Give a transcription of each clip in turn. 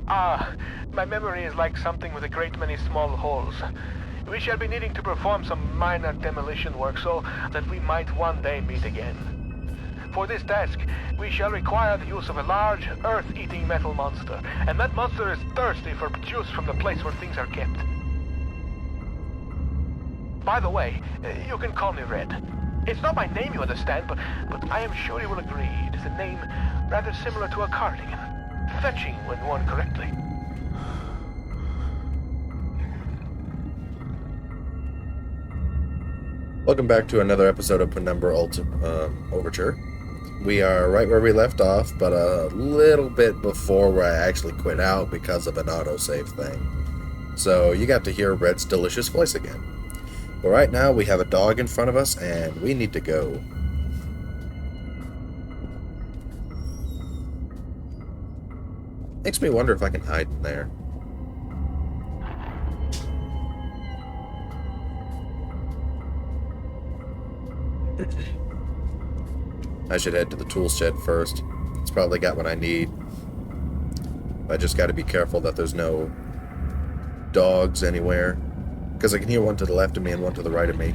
My memory is like something with a great many small holes. We shall be needing to perform some minor demolition work so that we might one day meet again. For this task, we shall require the use of a large, earth-eating metal monster, and that monster is thirsty for juice from the place where things are kept. By the way, you can call me Red. It's not my name, you understand, but I am sure you will agree it is a name rather similar to a cardigan. Fetching when worn correctly. Welcome back to another episode of Penumbra Overture. We are right where we left off, but a little bit before where I actually quit out because of an autosave thing. So you got to hear Red's delicious voice again. But right now we have a dog in front of us and we need to go. Makes me wonder if I can hide in there. I should head to the tool shed first. It's probably got what I need. I just got to be careful that there's no dogs anywhere. Because I can hear one to the left of me and one to the right of me.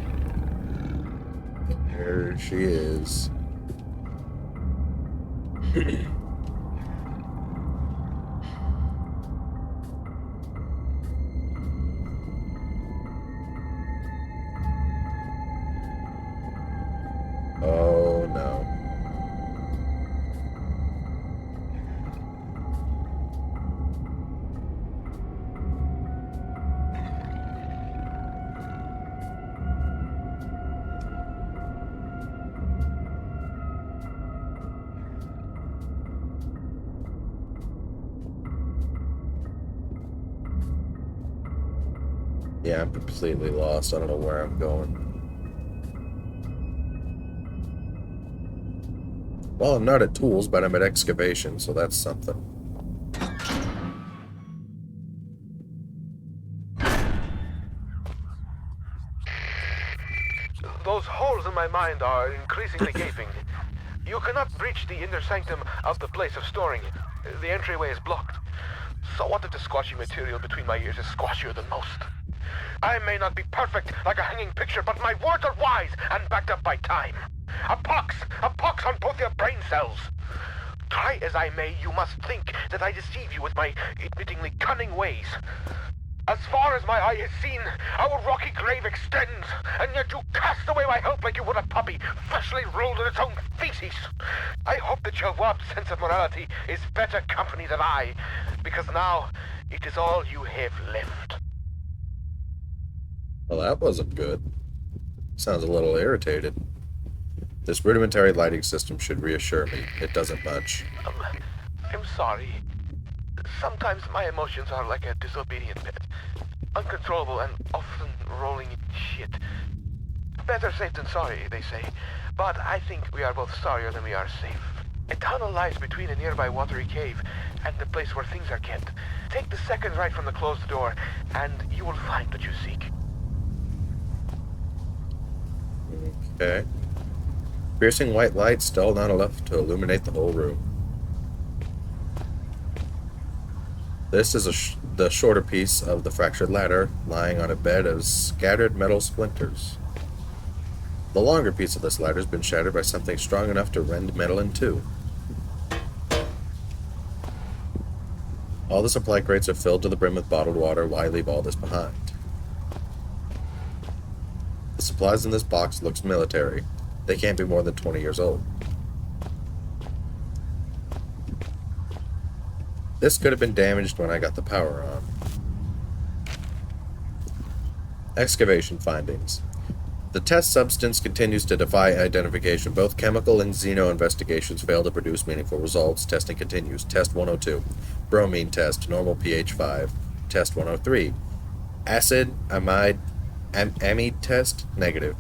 There she is. Oh no. Yeah, I'm completely lost. I don't know where I'm going. Well, I'm not at tools, but I'm at excavation, so that's something. Those holes in my mind are increasingly gaping. You cannot breach the inner sanctum of the place of storing. The entryway is blocked. So what if the squashy material between my ears is squashier than most? I may not be perfect like a hanging picture, but my words are wise and backed up by time. A pox on both your brain cells. Try as I may, you must think that I deceive you with my admittingly cunning ways. As far as my eye has seen, our rocky grave extends, and yet you cast away my hope like you would a puppy freshly rolled in its own feces. I hope that your warped sense of morality is better company than I, because now it is all you have left. Well, that wasn't good. Sounds a little irritated. This rudimentary lighting system should reassure me. It doesn't much. I'm sorry. Sometimes my emotions are like a disobedient pet. Uncontrollable and often rolling in shit. Better safe than sorry, they say. But I think we are both sorrier than we are safe. A tunnel lies between a nearby watery cave and the place where things are kept. Take the second right from the closed door, and you will find what you seek. Okay. Piercing white light, still not enough to illuminate the whole room. This is the shorter piece of the fractured ladder, lying on a bed of scattered metal splinters. The longer piece of this ladder has been shattered by something strong enough to rend metal in two. All the supply crates are filled to the brim with bottled water. Why leave all this behind? The supplies in this box looks military. They can't be more than 20 years old. This could have been damaged when I got the power on. Excavation findings. The test substance continues to defy identification. Both chemical and xeno investigations fail to produce meaningful results. Testing continues. Test 102. Bromine test. Normal pH 5. Test 103. Acid amide test. Negative.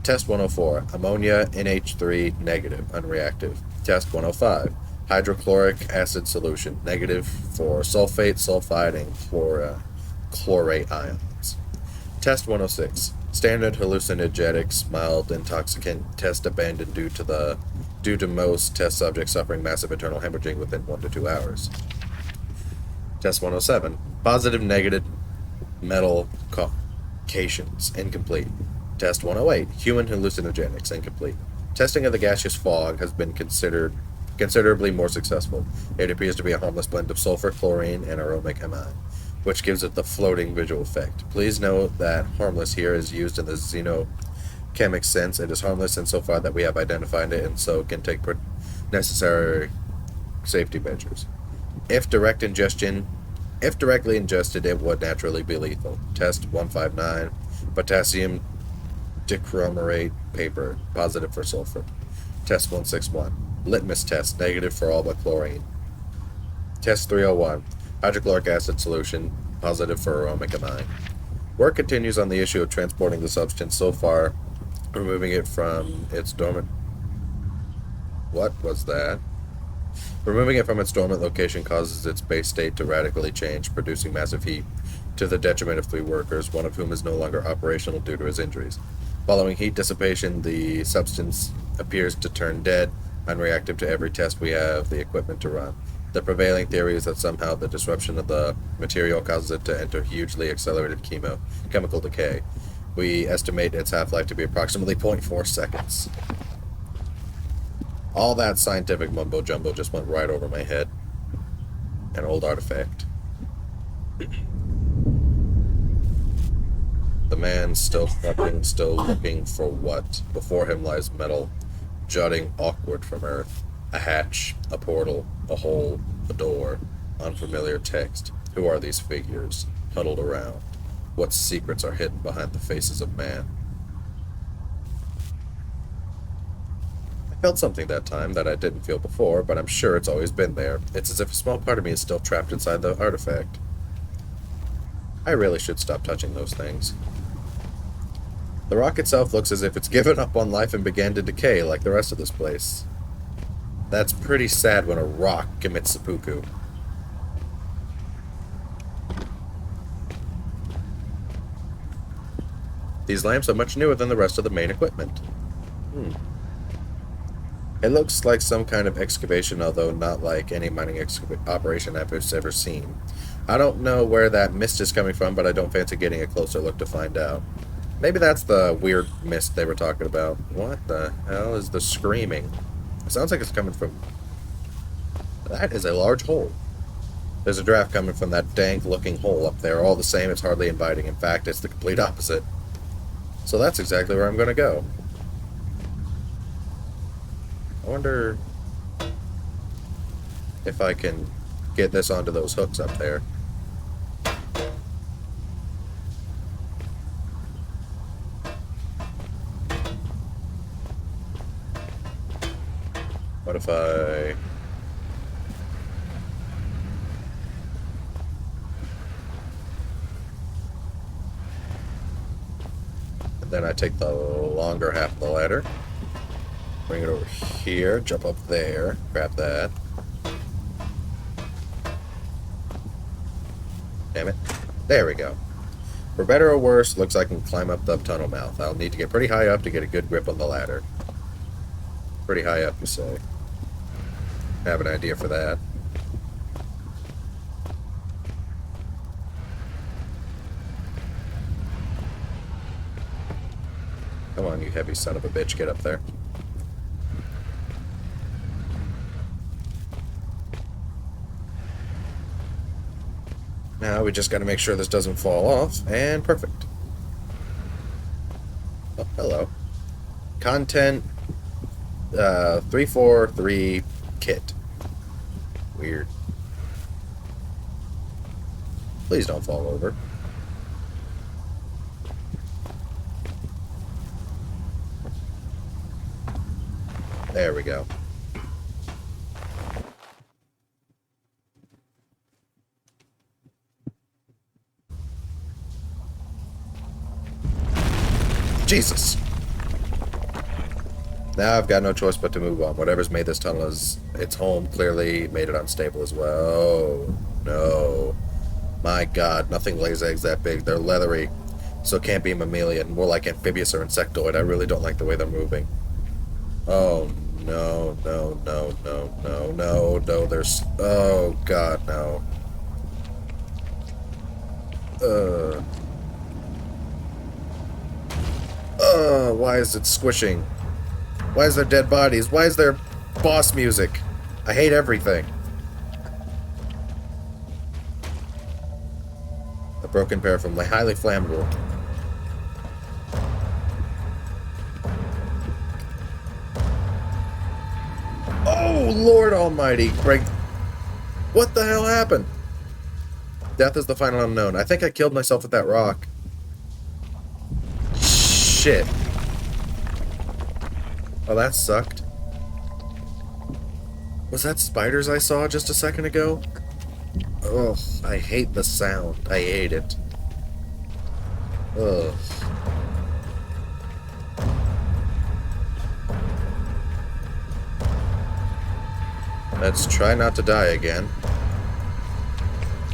Test 104. Ammonia NH3. Negative. Unreactive. Test 105. Hydrochloric acid solution. Negative for sulfate, sulfide, and chlorate ions. Test 106. Standard hallucinogenics, mild intoxicant. Test abandoned due to most test subjects suffering massive internal hemorrhaging within 1 to 2 hours. Test 107. Positive, negative metal caucations. Incomplete. Test 108. Human hallucinogenics. Incomplete. Testing of the gaseous fog has been considerably more successful. It appears to be a harmless blend of sulfur, chlorine, and aromatic amine, which gives it the floating visual effect. Please note that harmless here is used in the xenochemic sense. It is harmless insofar that we have identified it and so can take necessary safety measures. If directly ingested, it would naturally be lethal. Test 159. Potassium dichromate paper, positive for sulfur. Test 161. Litmus test, negative for all but chlorine. Test 301. Hydrochloric acid solution, positive for aromatic amine. Work continues on the issue of transporting the substance. So far, removing it from its dormant... What was that? Removing it from its dormant location causes its base state to radically change, producing massive heat, to the detriment of 3 workers, one of whom is no longer operational due to his injuries. Following heat dissipation, the substance appears to turn dead, unreactive to every test we have the equipment to run. The prevailing theory is that somehow the disruption of the material causes it to enter hugely accelerated chemical decay. We estimate its half-life to be approximately 0.4 seconds. All that scientific mumbo-jumbo just went right over my head. An old artifact. The man still prepping, still looking for what? Before him lies metal, jutting awkward from earth. A hatch, a portal, a hole, a door, unfamiliar text. Who are these figures, huddled around? What secrets are hidden behind the faces of man? I felt something that time that I didn't feel before, but I'm sure it's always been there. It's as if a small part of me is still trapped inside the artifact. I really should stop touching those things. The rock itself looks as if it's given up on life and began to decay like the rest of this place. That's pretty sad when a rock commits seppuku. These lamps are much newer than the rest of the main equipment. It looks like some kind of excavation, although not like any mining operation I've ever seen. I don't know where that mist is coming from, but I don't fancy getting a closer look to find out. Maybe that's the weird mist they were talking about. What the hell is the screaming? It sounds like it's coming from... That is a large hole. There's a draft coming from that dank-looking hole up there. All the same, it's hardly inviting. In fact, it's the complete opposite. So that's exactly where I'm going to go. I wonder if I can get this onto those hooks up there. What if I... And then I take the longer half of the ladder, bring it over here, jump up there, grab that. Damn it. There we go. For better or worse, looks like I can climb up the tunnel mouth. I'll need to get pretty high up to get a good grip on the ladder. Pretty high up, you say. I have an idea for that. Come on, you heavy son of a bitch, get up there. Now we just gotta make sure this doesn't fall off, and perfect. Oh, hello. Content 343 kit. Weird. Please don't fall over. There we go. Jesus! Now I've got no choice but to move on. Whatever's made this tunnel as its home clearly made it unstable as well. Oh, no. My god, nothing lays eggs that big. They're leathery, so it can't be mammalian. More like amphibious or insectoid. I really don't like the way they're moving. Oh, no, no, no, no, no, no, no, there's... Oh, god, no. Uh. Why is it squishing? Why is there dead bodies? Why is there boss music? I hate everything. A broken paraffin, highly flammable. Oh, Lord Almighty! Break. What the hell happened? Death is the final unknown. I think I killed myself with that rock. Shit. Oh, that sucked. Was that spiders I saw just a second ago? Ugh, I hate the sound. I hate it. Ugh. Let's try not to die again.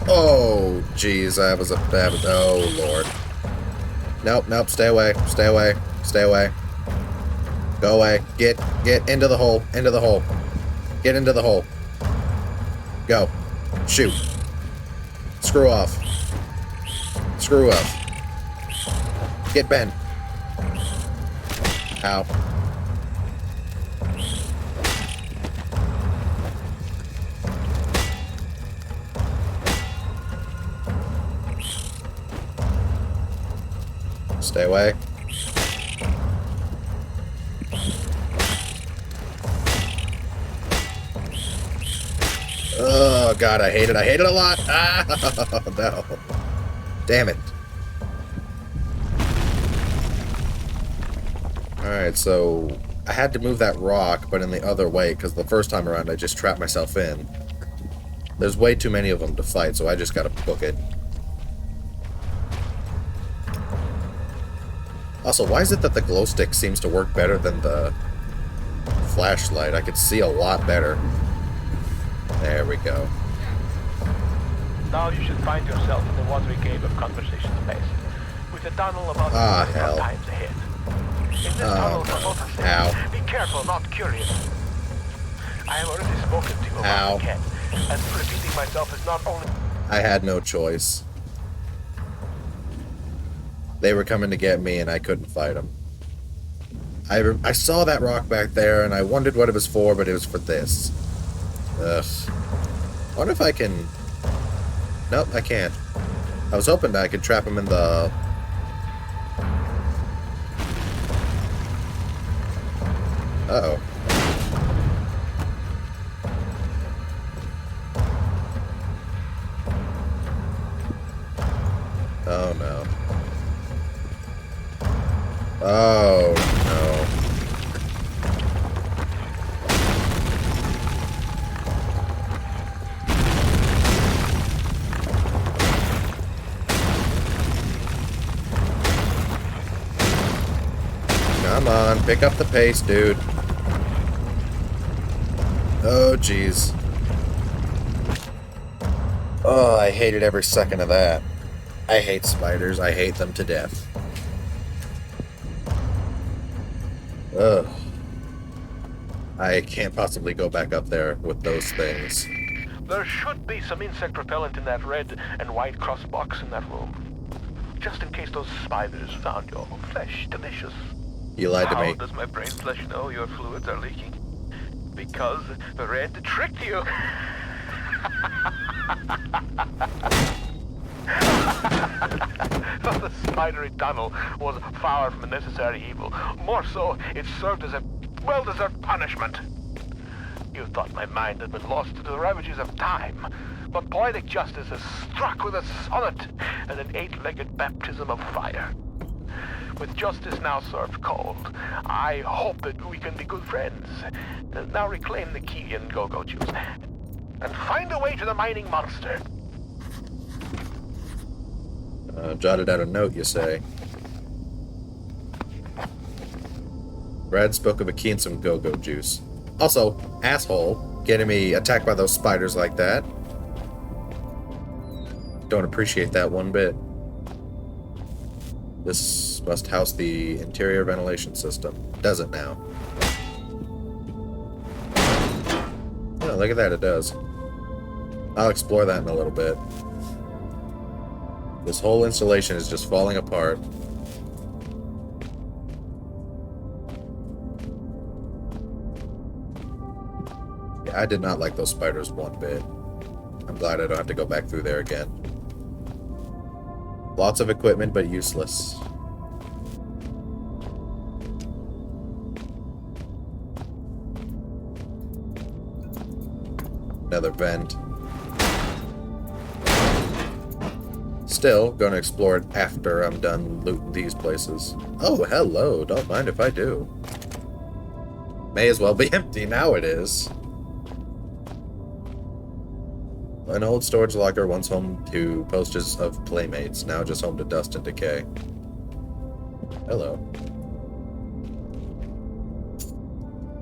Oh, jeez, I was a bad. Oh, Lord. Nope, nope, stay away, stay away, stay away. Go away. Get into the hole, into the hole. Get into the hole. Go. Shoot. Screw off. Screw off. Get bent. Ow. Stay away. Oh, God, I hate it. I hate it a lot. Ah, no. Damn it. Alright, so I had to move that rock, but in the other way, because the first time around I just trapped myself in. There's way too many of them to fight, so I just gotta book it. Also, why is it that the glow stick seems to work better than the flashlight? I could see a lot better. There we go. Now you should find yourself in the watery cave of conversation space, with a tunnel about hell. times ahead. In this tunnel for both of them, be careful, not curious. I have already spoken to you about the cat, and repeating myself is not only... I had no choice. They were coming to get me, and I couldn't fight them. I saw that rock back there, and I wondered what it was for, but it was for this. Ugh. I wonder if I can... Nope, I can't. I was hoping that I could trap him in the... Uh-oh. Oh, no. Oh, no. Come on, pick up the pace, dude. Oh, jeez. Oh, I hated every second of that. I hate spiders. I hate them to death. Ugh. I can't possibly go back up there with those things. There should be some insect repellent in that red and white cross box in that room. Just in case those spiders found your flesh delicious. You lied to me. How does my brain flesh know your fluids are leaking? Because the red tricked you. The spidery tunnel was far from a necessary evil. More so, it served as a well-deserved punishment. You thought my mind had been lost to the ravages of time, but poetic justice has struck with a sonnet and an eight-legged baptism of fire. With justice now served cold, I hope that we can be good friends. Now reclaim the key and go-go juice, and find a way to the mining monster. Jotted out a note, you say. Brad spoke of a key and some go-go juice. Also, asshole, getting me attacked by those spiders like that. Don't appreciate that one bit. This must house the interior ventilation system. Does it now? Oh, look at that, it does. I'll explore that in a little bit. This whole installation is just falling apart. Yeah, I did not like those spiders one bit. I'm glad I don't have to go back through there again. Lots of equipment, but useless. Another vent. Still, gonna explore it after I'm done looting these places. Oh, hello. Don't mind if I do. May as well be empty. Now it is. An old storage locker, once home to posters of playmates, now just home to dust and decay. Hello.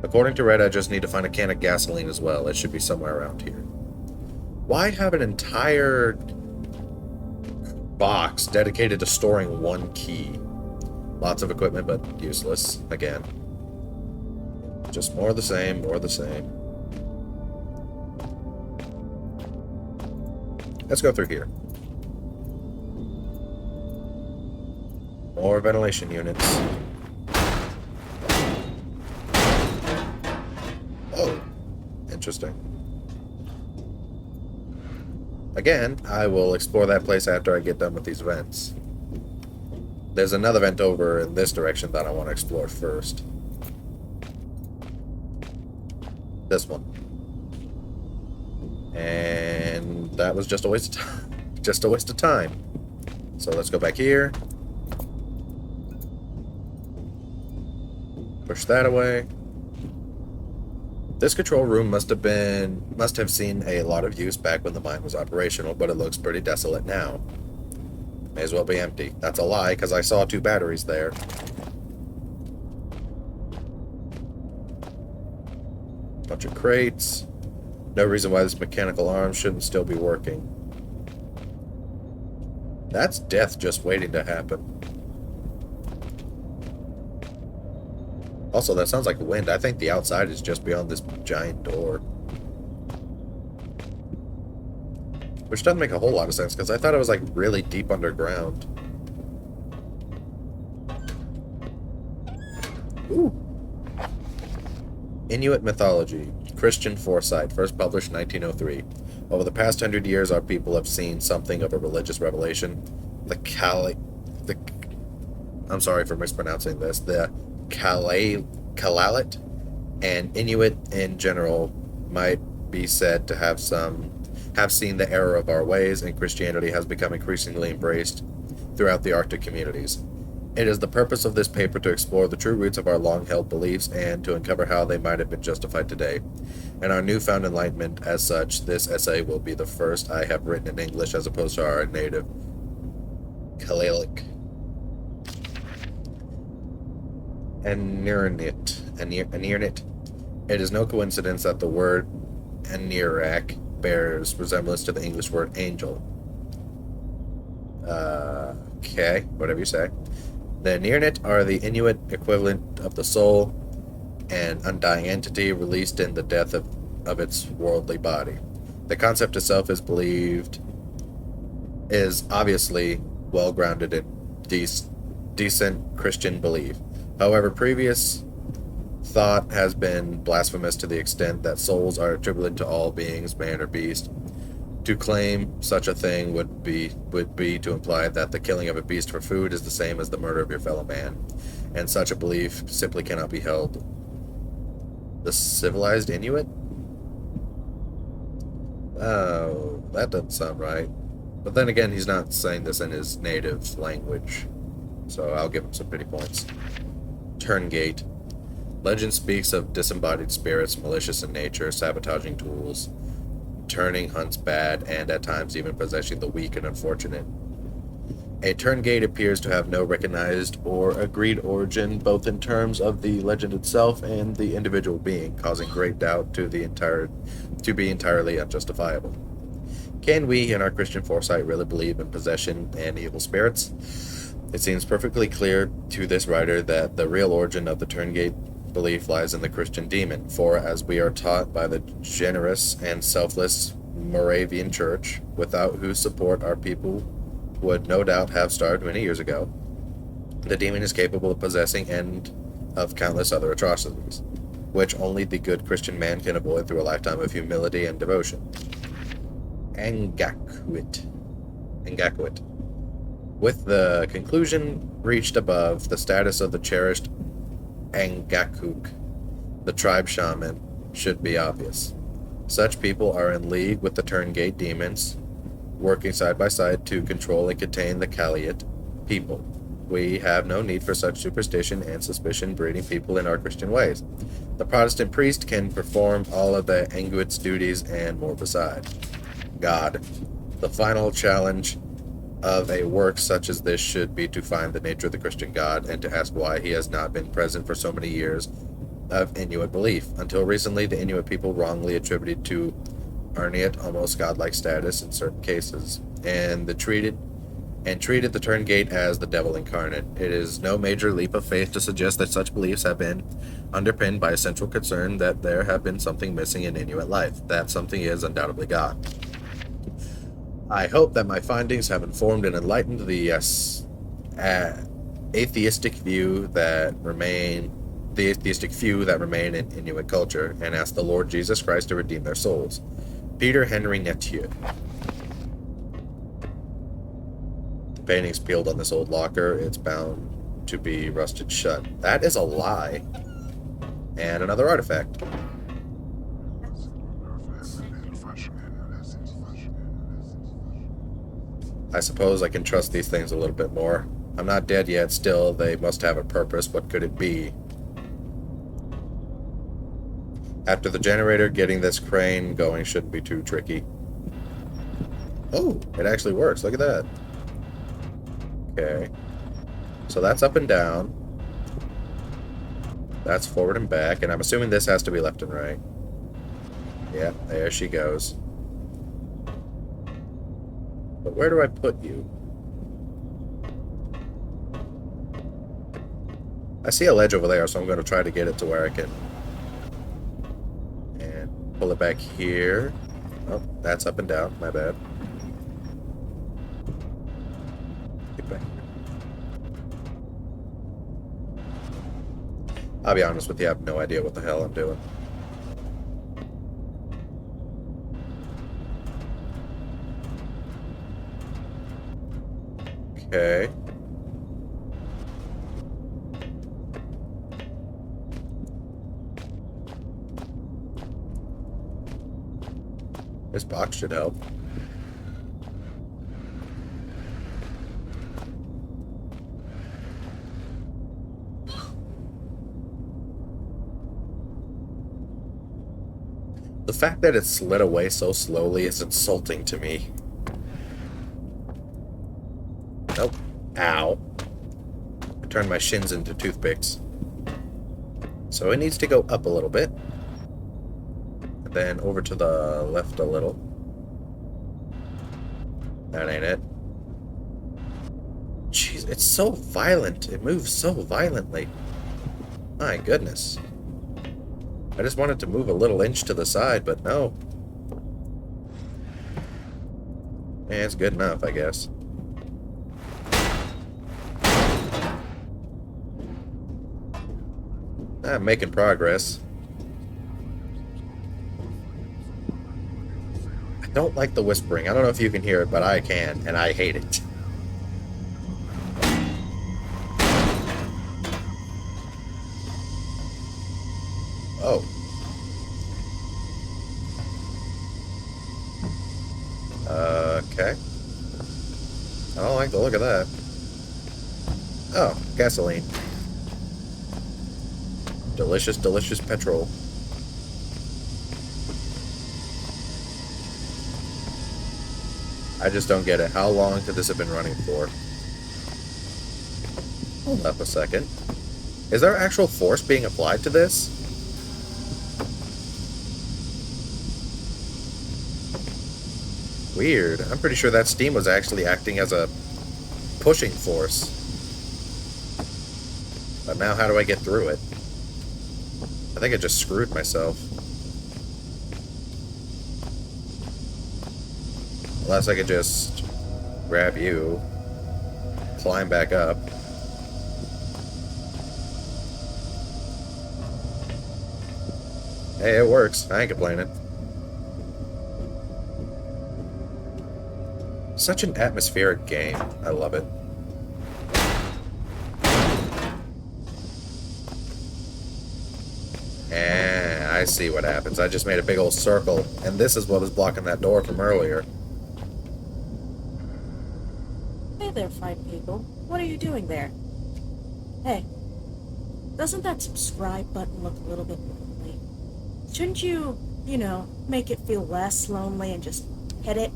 According to Red, I just need to find a can of gasoline as well. It should be somewhere around here. Why have an entire box dedicated to storing one key? Lots of equipment, but useless. Again. Just more of the same, more of the same. Let's go through here. More ventilation units. Oh, interesting. Again, I will explore that place after I get done with these vents. There's another vent over in this direction that I want to explore first. This one. And that was just a waste of time. Just a waste of time. So let's go back here. Push that away. This control room must have seen a lot of use back when the mine was operational, but it looks pretty desolate now. May as well be empty. That's a lie, because I saw 2 batteries there. Bunch of crates. No reason why this mechanical arm shouldn't still be working. That's death just waiting to happen. Also, that sounds like wind. I think the outside is just beyond this giant door. Which doesn't make a whole lot of sense, because I thought it was, like, really deep underground. Ooh. Inuit mythology. Christian foresight. First published 1903. Over the past 100 years, our people have seen something of a religious revelation. I'm sorry for mispronouncing this. The Kalalit and Inuit in general might be said to have seen the error of our ways, and Christianity has become increasingly embraced throughout the Arctic communities. It is the purpose of this paper to explore the true roots of our long-held beliefs and to uncover how they might have been justified today. And our newfound enlightenment, as such, this essay will be the first I have written in English as opposed to our native Kalalic. Anirnit. It is no coincidence that the word Anirak bears resemblance to the English word angel. Okay, whatever you say. The Anirnit are the Inuit equivalent of the soul, an undying entity released in the death of its worldly body. The concept itself is obviously well grounded in decent Christian belief. However, previous thought has been blasphemous to the extent that souls are attributed to all beings, man or beast. To claim such a thing would be to imply that the killing of a beast for food is the same as the murder of your fellow man, and such a belief simply cannot be held. The civilized Inuit? Oh, that doesn't sound right. But then again, he's not saying this in his native language, so I'll give him some pity points. Turngate. Legend speaks of disembodied spirits, malicious in nature, sabotaging tools, turning hunts bad, and at times even possessing the weak and unfortunate. A turngate appears to have no recognized or agreed origin, both in terms of the legend itself and the individual being, causing great doubt to be entirely unjustifiable. Can we, in our Christian foresight, really believe in possession and evil spirits? It seems perfectly clear to this writer that the real origin of the turngate belief lies in the Christian demon, for as we are taught by the generous and selfless Moravian Church, without whose support our people would no doubt have starved many years ago. The demon is capable of possessing and of countless other atrocities, which only the good Christian man can avoid through a lifetime of humility and devotion. Angakwit. With the conclusion reached above, the status of the cherished Angakuk, the tribe shaman, should be obvious. Such people are in league with the Turngate demons, working side by side to control and contain the Kaliat people. We have no need for such superstition and suspicion breeding people in our Christian ways. The Protestant priest can perform all of the Anguit's duties and more beside. God. The final challenge of a work such as this should be to find the nature of the Christian God and to ask why he has not been present for so many years of Inuit belief. Until recently, the Inuit people wrongly attributed to Arniat almost godlike status in certain cases, and treated the Turngate as the devil incarnate. It is no major leap of faith to suggest that such beliefs have been underpinned by a central concern that there have been something missing in Inuit life. That something is undoubtedly God. I hope that my findings have informed and enlightened the atheistic few that remain in Inuit culture, and ask the Lord Jesus Christ to redeem their souls. Peter Henry Netieu. The painting's peeled on this old locker. It's bound to be rusted shut. That is a lie. And another artifact. I suppose I can trust these things a little bit more. I'm not dead yet, still, they must have a purpose. What could it be? After the generator, getting this crane going shouldn't be too tricky. Oh, it actually works. Look at that. Okay. So that's up and down. That's forward and back, and I'm assuming this has to be left and right. Yeah, there she goes. But where do I put you? I see a ledge over there, so I'm going to try to get it to where I can. And pull it back here. Oh, that's up and down. My bad. Get back here. I'll be honest with you, I have no idea what the hell I'm doing. Okay. This box should help. The fact that it slid away so slowly is insulting to me. Nope. Ow. I turned my shins into toothpicks. So it needs to go up a little bit. And then over to the left a little. That ain't it. Jeez, it's so violent. It moves so violently. My goodness. I just wanted to move a little inch to the side, but no. Yeah, it's good enough, I guess. I'm making progress. I don't like the whispering. I don't know if you can hear it, but I can, and I hate it. Oh. Okay. I don't like the look of that. Oh, gasoline. Delicious, delicious petrol. I just don't get it. How long could this have been running for? Hold up a second. Is there actual force being applied to this? Weird. I'm pretty sure that steam was actually acting as a pushing force. But now how do I get through it? I think I just screwed myself. Unless I could just grab you. climb back up. Hey, it works. I ain't complaining. Such an atmospheric game. I love it. And I see what happens. I just made a big old circle, and this is what was blocking that door from earlier. Hey there, fine people. What are you doing there? Hey, doesn't that subscribe button look a little bit lonely? Shouldn't you, make it feel less lonely and just hit it?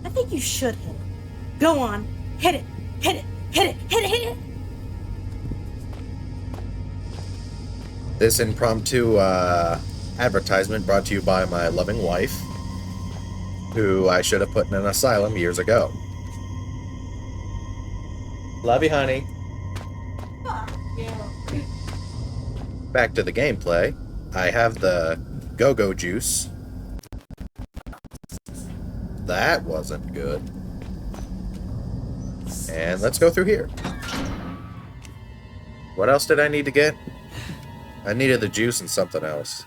I think you should hit it. Go on, hit it, hit it, hit it, hit it, hit it! This impromptu advertisement brought to you by my loving wife, who I should have put in an asylum years ago. Love you, honey. Back to the gameplay. I have the go-go juice. That wasn't good. And let's go through here. What else did I need to get? I needed the juice and something else.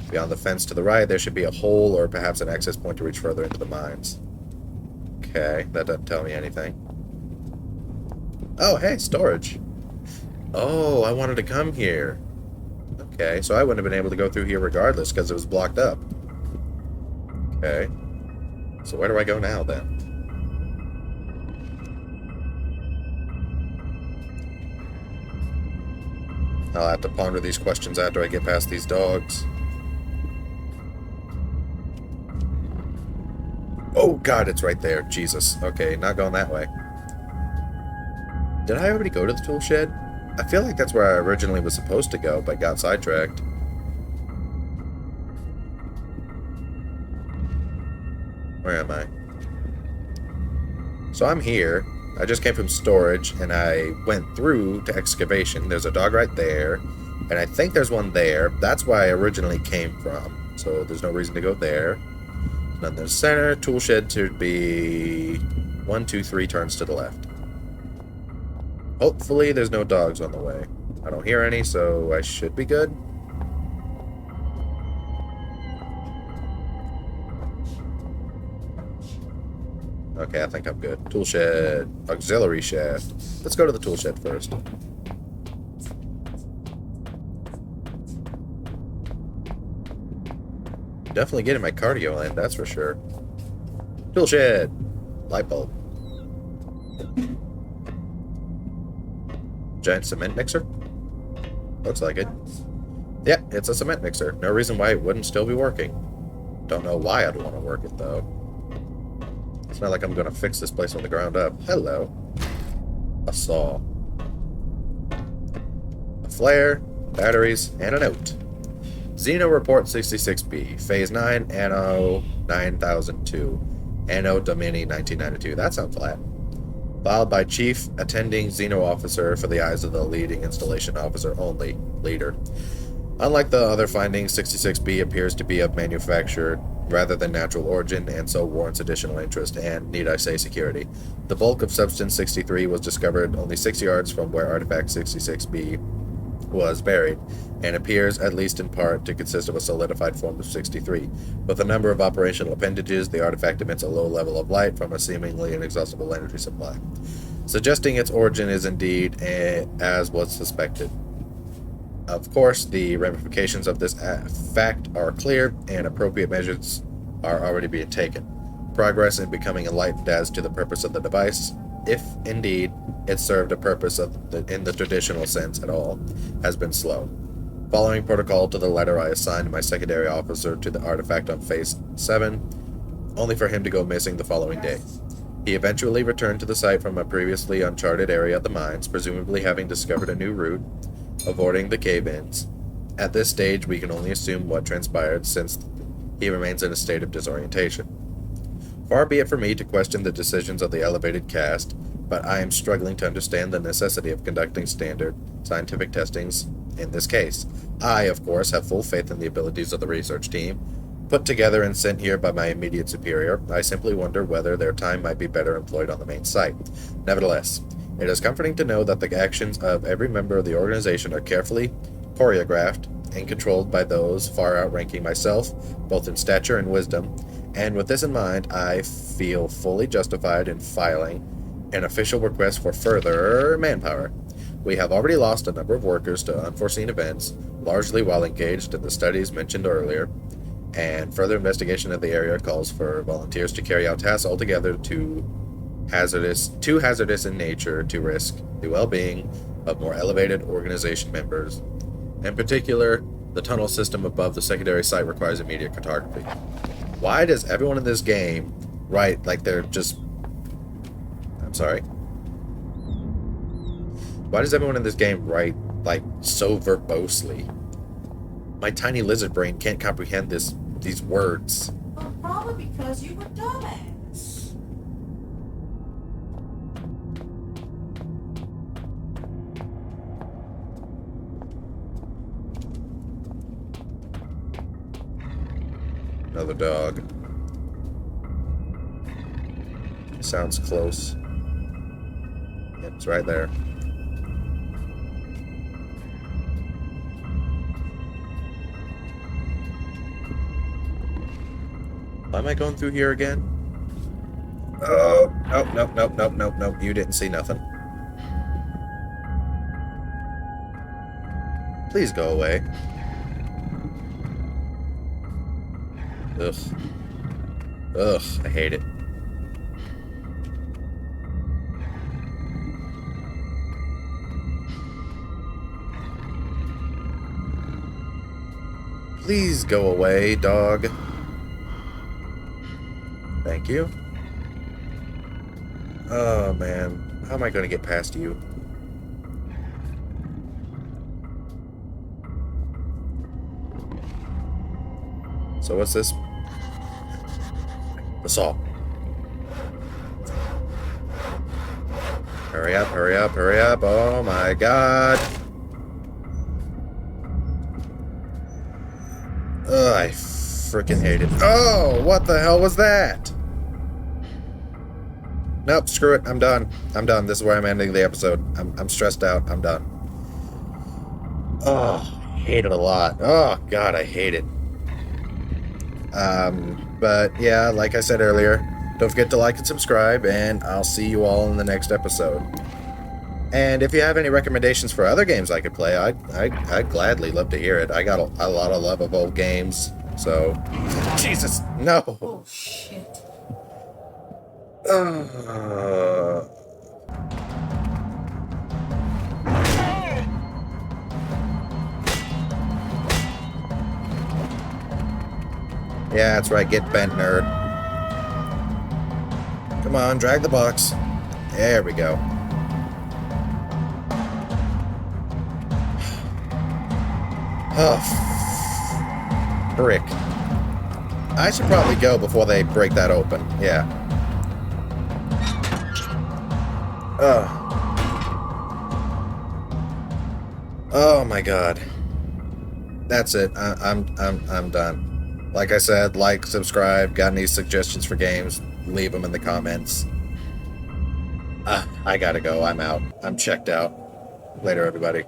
Beyond the fence to the right, there should be a hole or perhaps an access point to reach further into the mines. Okay, that doesn't tell me anything. Oh, hey, storage. Oh, I wanted to come here. Okay, so I wouldn't have been able to go through here regardless because it was blocked up. Okay. So where do I go now, then? I'll have to ponder these questions after I get past these dogs. Oh, God, it's right there. Jesus. Okay, not going that way. Did I already go to the tool shed? I feel like that's where I originally was supposed to go, but got sidetracked. Where am I? So I'm here. I just came from storage, and I went through to excavation. There's a dog right there, and I think there's one there. That's where I originally came from, so there's no reason to go there. And then the center tool shed should be 1, 2, 3 turns to the left. Hopefully there's no dogs on the way. I don't hear any, so I should be good. Okay, I think I'm good. Tool shed. Auxiliary shaft. Let's go to the tool shed first. Definitely getting my cardio in, that's for sure. Tool shed. Light bulb. Giant cement mixer? Looks like it. Yeah, it's a cement mixer. No reason why it wouldn't still be working. Don't know why I'd want to work it, though. It's not like I'm going to fix this place from the ground up. Hello. A saw. A flare, batteries, and a note. Xeno Report 66B, Phase 9, Anno 9002, Anno Domini 1992. That sounds flat. Filed by Chief Attending Xeno Officer for the eyes of the leading installation officer only, leader. Unlike the other findings, 66B appears to be of manufactured rather than natural origin, and so warrants additional interest and, need I say, security. The bulk of Substance 63 was discovered only 6 yards from where Artifact 66B was buried, and appears, at least in part, to consist of a solidified form of 63. With a number of operational appendages, the artifact emits a low level of light from a seemingly inexhaustible energy supply, suggesting its origin is indeed as was suspected. Of course, the ramifications of this fact are clear, and appropriate measures are already being taken. Progress in becoming enlightened as to the purpose of the device, if indeed it served a purpose in the traditional sense at all, has been slow. Following protocol to the letter, I assigned my secondary officer to the artifact on Phase 7, only for him to go missing the following day. He eventually returned to the site from a previously uncharted area of the mines, presumably having discovered a new route, avoiding the cave-ins. At this stage, we can only assume what transpired, since he remains in a state of disorientation. Far be it for me to question the decisions of the elevated caste, but I am struggling to understand the necessity of conducting standard scientific testings in this case. I, of course, have full faith in the abilities of the research team, put together and sent here by my immediate superior, I simply wonder whether their time might be better employed on the main site. Nevertheless, it is comforting to know that the actions of every member of the organization are carefully choreographed and controlled by those far outranking myself, both in stature and wisdom, and with this in mind, I feel fully justified in filing an official request for further manpower. We have already lost a number of workers to unforeseen events, largely while engaged in the studies mentioned earlier, and further investigation of the area calls for volunteers to carry out tasks altogether too hazardous in nature to risk the well-being of more elevated organization members. In particular, the tunnel system above the secondary site requires immediate cartography. Why does everyone in this game write like they're just... I'm sorry? Why does everyone in this game write like so verbosely? My tiny lizard brain can't comprehend these words. Well, probably because you were dumbass. Another dog. Sounds close. Yep, it's right there. Why am I going through here again? Oh, nope. You didn't see nothing. Please go away. Ugh. Ugh, I hate it. Please go away, dog. Thank you. Oh, man. How am I going to get past you? So what's this? The saw. Hurry up, hurry up, hurry up. Oh my god. Ugh, I freaking hate it. Oh, what the hell was that? Nope, screw it. I'm done. I'm done. This is where I'm ending the episode. I'm stressed out. I'm done. Oh, I hate it a lot. Oh, God, I hate it. But yeah, like I said earlier, don't forget to like and subscribe, and I'll see you all in the next episode. And if you have any recommendations for other games I could play, I'd gladly love to hear it. I got a lot of love of old games, so... Jesus, no! Oh, shit. Yeah, that's right, get bent, nerd. Come on, drag the box. There we go. Oh, frick. I should probably go before they break that open. Yeah. Oh my god. That's it. I'm done. Like I said, like, subscribe. Got any suggestions for games? Leave them in the comments. I gotta go. I'm out. I'm checked out. Later, everybody.